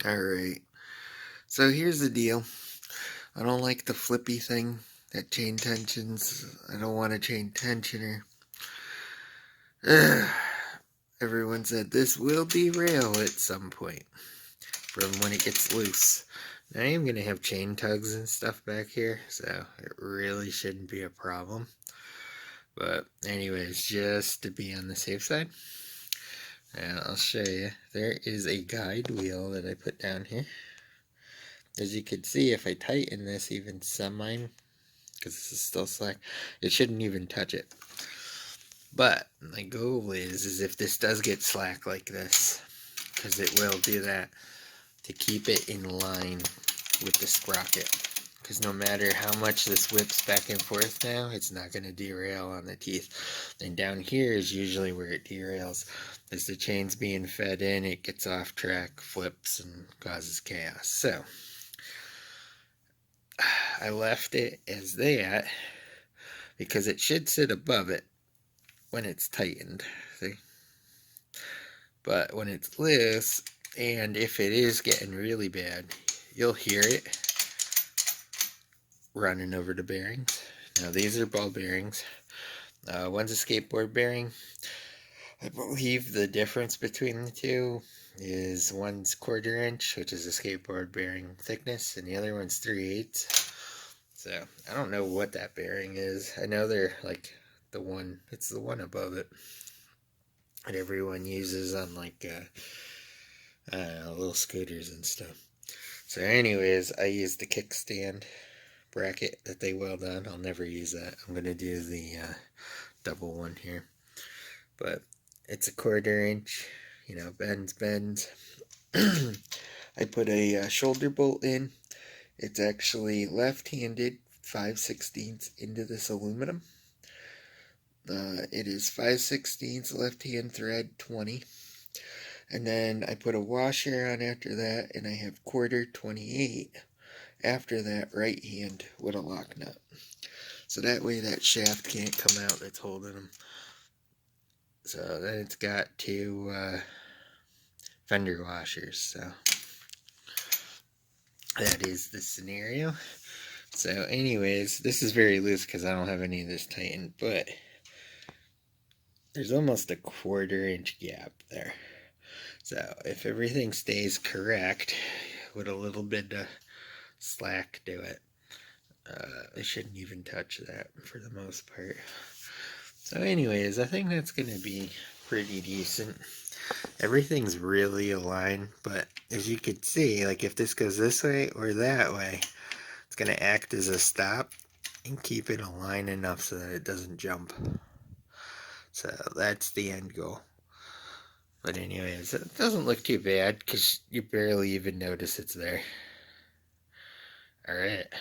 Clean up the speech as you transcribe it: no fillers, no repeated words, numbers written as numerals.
Alright, so here's the deal. I don't like the flippy thing that chain tensions. I don't want a chain tensioner. Everyone said this will derail at some point from when it gets loose. Now, I am going to have chain tugs and stuff back here, so it really shouldn't be a problem. But anyways, just to be on the safe side, and I'll show you. There is a guide wheel that I put down here. As you can see, if I tighten this even semi, because this is still slack, it shouldn't even touch it. But my goal is if this does get slack like this, because it will do that, to keep it in line with the sprocket. Because no matter how much this whips back and forth now, it's not going to derail on the teeth. And down here is usually where it derails. As the chain's being fed in, it gets off track, flips, and causes chaos. So I left it as that because it should sit above it when it's tightened, see? But when it's loose, and if it is getting really bad, you'll hear it running over the bearings. Now these are ball bearings. One's a skateboard bearing. I believe the difference between the two is one's 1/4 inch, which is a skateboard bearing thickness, and the other one's 3/8. So I don't know what that bearing is. I know they're like it's the one above it that everyone uses on like little scooters and stuff. So anyways, I use the kickstand bracket that they weld on. I'll never use that. I'm going to do the double one here. But it's a 1/4 inch, bends. I put a shoulder bolt in. It's actually left-handed 5/16 into this aluminum. It is 5/16 left-hand thread 20. And then I put a washer on after that, and I have 1/4 28 after that right hand with a lock nut. So that way that shaft can't come out that's holding them. So then it's got 2 fender washers. So that is the scenario. So anyways, this is very loose because I don't have any of this tightened, but there's almost a 1/4 inch gap there. So if everything stays correct with a little bit of slack to it, it shouldn't even touch that for the most part. So anyways, I think that's going to be pretty decent. Everything's really aligned, but as you can see, like if this goes this way or that way, it's going to act as a stop and keep it aligned enough so that it doesn't jump. So that's the end goal. But anyways, it doesn't look too bad because you barely even notice it's there. Alright.